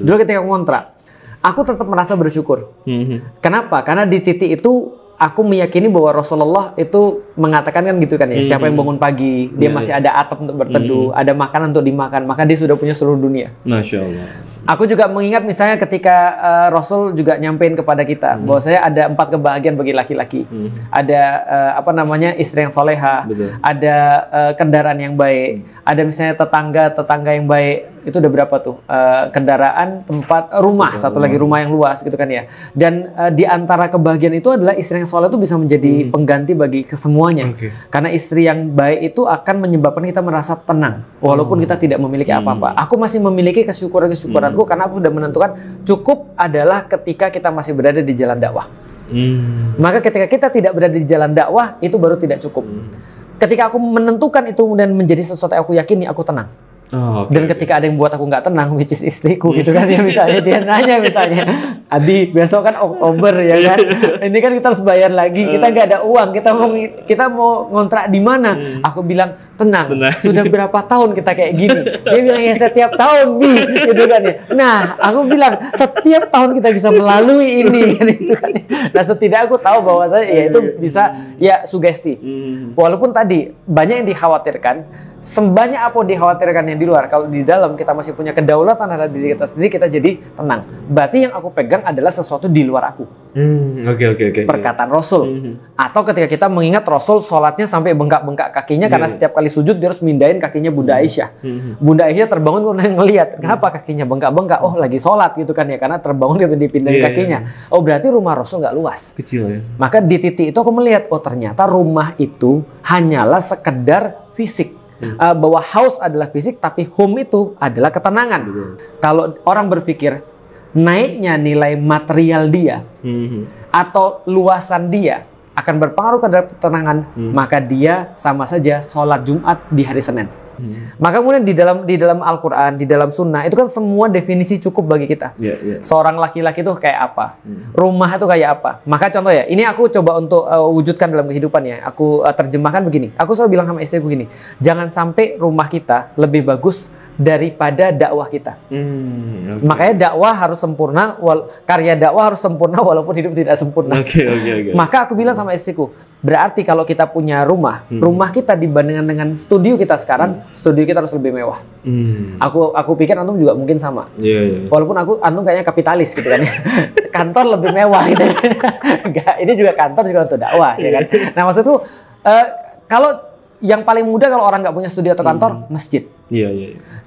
Dulu ketika ngontrak, aku tetap merasa bersyukur. Kenapa? Karena di titik itu aku meyakini bahwa Rasulullah itu mengatakan kan gitu kan ya, siapa yang bangun pagi, dia masih ada atap untuk berteduh, ada makanan untuk dimakan, maka dia sudah punya seluruh dunia. Masya Allah. Aku juga mengingat misalnya ketika Rasul juga nyampein kepada kita bahwa saya ada 4 kebahagiaan bagi laki-laki. Ada apa namanya, istri yang soleha, ada kendaraan yang baik, ada misalnya tetangga yang baik. Itu udah berapa tuh? Kendaraan, tempat, rumah, satu lagi rumah yang luas gitu kan ya. Dan di antara kebahagiaan itu adalah istri yang soleh itu bisa menjadi pengganti bagi kesemuanya. Karena istri yang baik itu akan menyebabkan kita merasa tenang walaupun kita tidak memiliki apa-apa. Aku masih memiliki kesyukuranku karena aku sudah menentukan cukup adalah ketika kita masih berada di jalan dakwah. Maka ketika kita tidak berada di jalan dakwah, itu baru tidak cukup. Ketika aku menentukan itu dan menjadi sesuatu yang aku yakini, aku tenang. Dan ketika ada yang buat aku nggak tenang, which is istriku gitu kan ya, misalnya dia nanya misalnya, Abi besok kan Oktober ya kan, ini kan kita harus bayar lagi, kita nggak ada uang, kita mau ngontrak di mana? Aku bilang tenang. Sudah berapa tahun kita kayak gini? Dia bilang ya setiap tahun Bi, gitu kan ya. Nah aku bilang setiap tahun kita bisa melalui ini kan itu kan. Nah setidaknya aku tahu bahwa ya itu bisa ya sugesti. Walaupun tadi banyak yang dikhawatirkan, sebanyak apa dikhawatirkan yang di luar, kalau di dalam kita masih punya kedaulatan terhadap diri kita sendiri, kita jadi tenang. Berarti yang aku pegang adalah sesuatu di luar aku. Perkataan Rasul. Atau ketika kita mengingat Rasul sholatnya sampai bengkak-bengkak kakinya karena setiap kali sujud dia harus mindahin kakinya Bunda Aisyah. Bunda Aisyah terbangun kemudian ngelihat kenapa kakinya bengkak-bengkak. Oh lagi sholat gitu kan ya, karena terbangun gitu dipindahin kakinya. Oh berarti rumah Rasul nggak luas. Kecil ya. Maka di titik itu aku melihat, oh ternyata rumah itu hanyalah sekedar fisik. Bahwa house adalah fisik, tapi home itu adalah ketenangan. Kalau orang berpikir naiknya nilai material dia atau luasan dia akan berpengaruh terhadap ketenangan, maka dia sama saja sholat Jumat di hari Senin. Maka kemudian di dalam Al-Quran, di dalam Sunnah itu kan semua definisi cukup bagi kita. Seorang laki-laki itu kayak apa, rumah itu kayak apa. Maka contoh ya, ini aku coba untuk wujudkan dalam kehidupan ya. Aku terjemahkan begini. Aku selalu bilang sama istriku begini, jangan sampai rumah kita lebih bagus daripada dakwah kita. Makanya dakwah harus sempurna, karya dakwah harus sempurna walaupun hidup tidak sempurna. Maka aku bilang sama istriku, berarti kalau kita punya rumah kita dibandingkan dengan studio kita sekarang, studio kita harus lebih mewah. Aku pikir antum juga mungkin sama. Walaupun antum kayaknya kapitalis gitu kan. Kantor lebih mewah gitu. Enggak, ini juga kantor juga untuk dakwah ya kan. Nah maksudku kalau yang paling mudah kalau orang nggak punya studio atau kantor, masjid.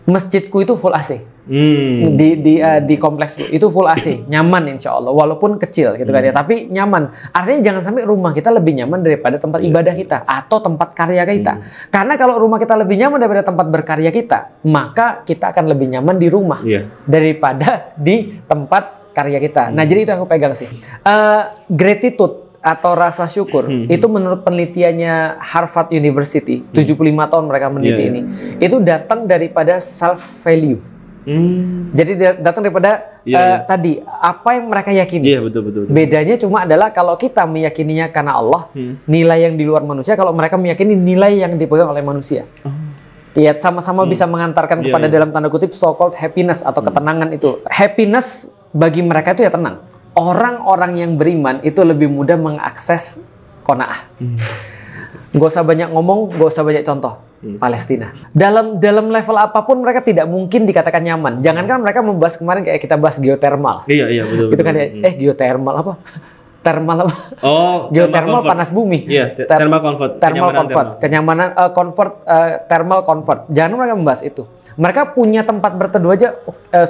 Masjidku itu full AC. Di kompleksku itu full AC, nyaman insya Allah, walaupun kecil gitu kan ya, tapi nyaman. Artinya jangan sampai rumah kita lebih nyaman daripada tempat ibadah kita atau tempat karya kita. Karena kalau rumah kita lebih nyaman daripada tempat berkarya kita, maka kita akan lebih nyaman di rumah daripada di tempat karya kita. Nah jadi itu yang aku pegang sih. Gratitude atau rasa syukur itu menurut penelitiannya Harvard University, 75 tahun mereka meneliti ini, itu datang daripada self value. Jadi datang daripada tadi apa yang mereka yakini. Betul. Bedanya cuma adalah kalau kita meyakininya karena Allah, nilai yang di luar manusia. Kalau mereka meyakini nilai yang dipegang oleh manusia. Ya, sama-sama bisa mengantarkan kepada dalam tanda kutip so-called happiness atau ketenangan itu. Happiness bagi mereka itu ya tenang. Orang-orang yang beriman itu lebih mudah mengakses qanaah. Gak usah banyak ngomong, gak usah banyak contoh. Palestina. Dalam level apapun mereka tidak mungkin dikatakan nyaman. Jangankan mereka membahas kemarin kayak kita bahas geothermal. Betul. Itu kan geothermal apa? Thermal apa? Geothermal panas bumi. Thermal comfort. Kenyamanan thermal comfort. Jangan mereka membahas itu. Mereka punya tempat berteduh aja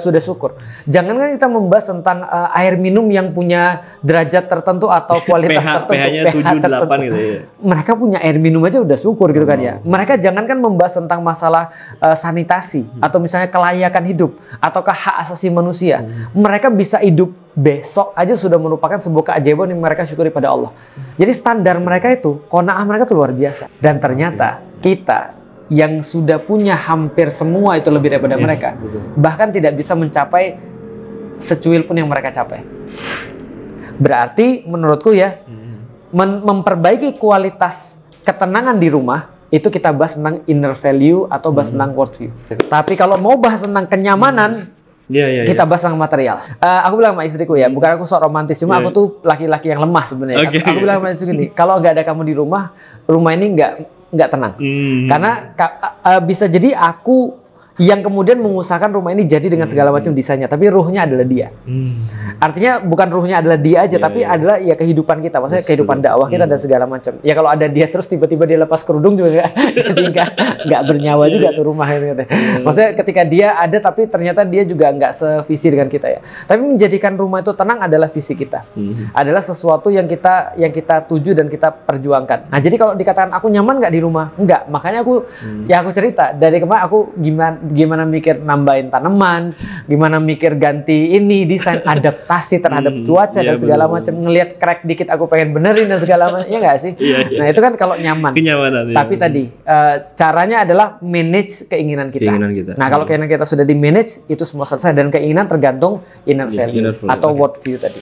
sudah syukur. Jangan kita membahas tentang air minum yang punya derajat tertentu atau kualitas tertentu. pH-nya 7, 8 gitu ya. Mereka punya air minum aja udah syukur gitu kan ya. Mereka jangankan membahas tentang masalah sanitasi atau misalnya kelayakan hidup ataukah hak asasi manusia. Mereka bisa hidup besok aja sudah merupakan sebuah keajaiban yang mereka syukuri pada Allah. Jadi standar mereka itu, qanaah mereka itu luar biasa. Dan ternyata kita yang sudah punya hampir semua itu lebih daripada mereka, bahkan tidak bisa mencapai secuil pun yang mereka capai. Berarti menurutku ya, memperbaiki kualitas ketenangan di rumah itu kita bahas tentang inner value atau bahas tentang world view. Tapi kalau mau bahas tentang kenyamanan, Iya. Kita bahas tentang material. Aku bilang sama istriku ya, bukan aku sok romantis, cuma aku tuh laki-laki yang lemah sebenarnya. Okay. Aku bilang sama istriku gini, kalau nggak ada kamu di rumah ini nggak tenang. Karena bisa jadi aku yang kemudian mengusahakan rumah ini jadi dengan segala macam desainnya, tapi ruhnya adalah dia. Artinya bukan ruhnya adalah dia aja, tapi adalah ya kehidupan kita, maksudnya kehidupan dakwah kita dan segala macam. Ya kalau ada dia terus tiba-tiba dia lepas kerudung juga jadi nggak bernyawa juga tuh rumah ini. Maksudnya ketika dia ada tapi ternyata dia juga nggak sevisi dengan kita ya. Tapi menjadikan rumah itu tenang adalah visi kita, adalah sesuatu yang kita tuju dan kita perjuangkan. Nah jadi kalau dikatakan aku nyaman nggak di rumah, enggak. Makanya aku aku cerita dari kemarin aku gimana mikir nambahin tanaman, gimana mikir ganti ini desain, adaptasi terhadap cuaca dan segala macam, ngelihat crack dikit aku pengen benerin dan segala macam, ya nggak sih? Nah itu kan kalau nyaman. Kenyamanan. Tapi tadi caranya adalah manage keinginan kita. Nah kalau keinginan kita sudah di manage, itu semua selesai, dan keinginan tergantung inner value atau world view tadi.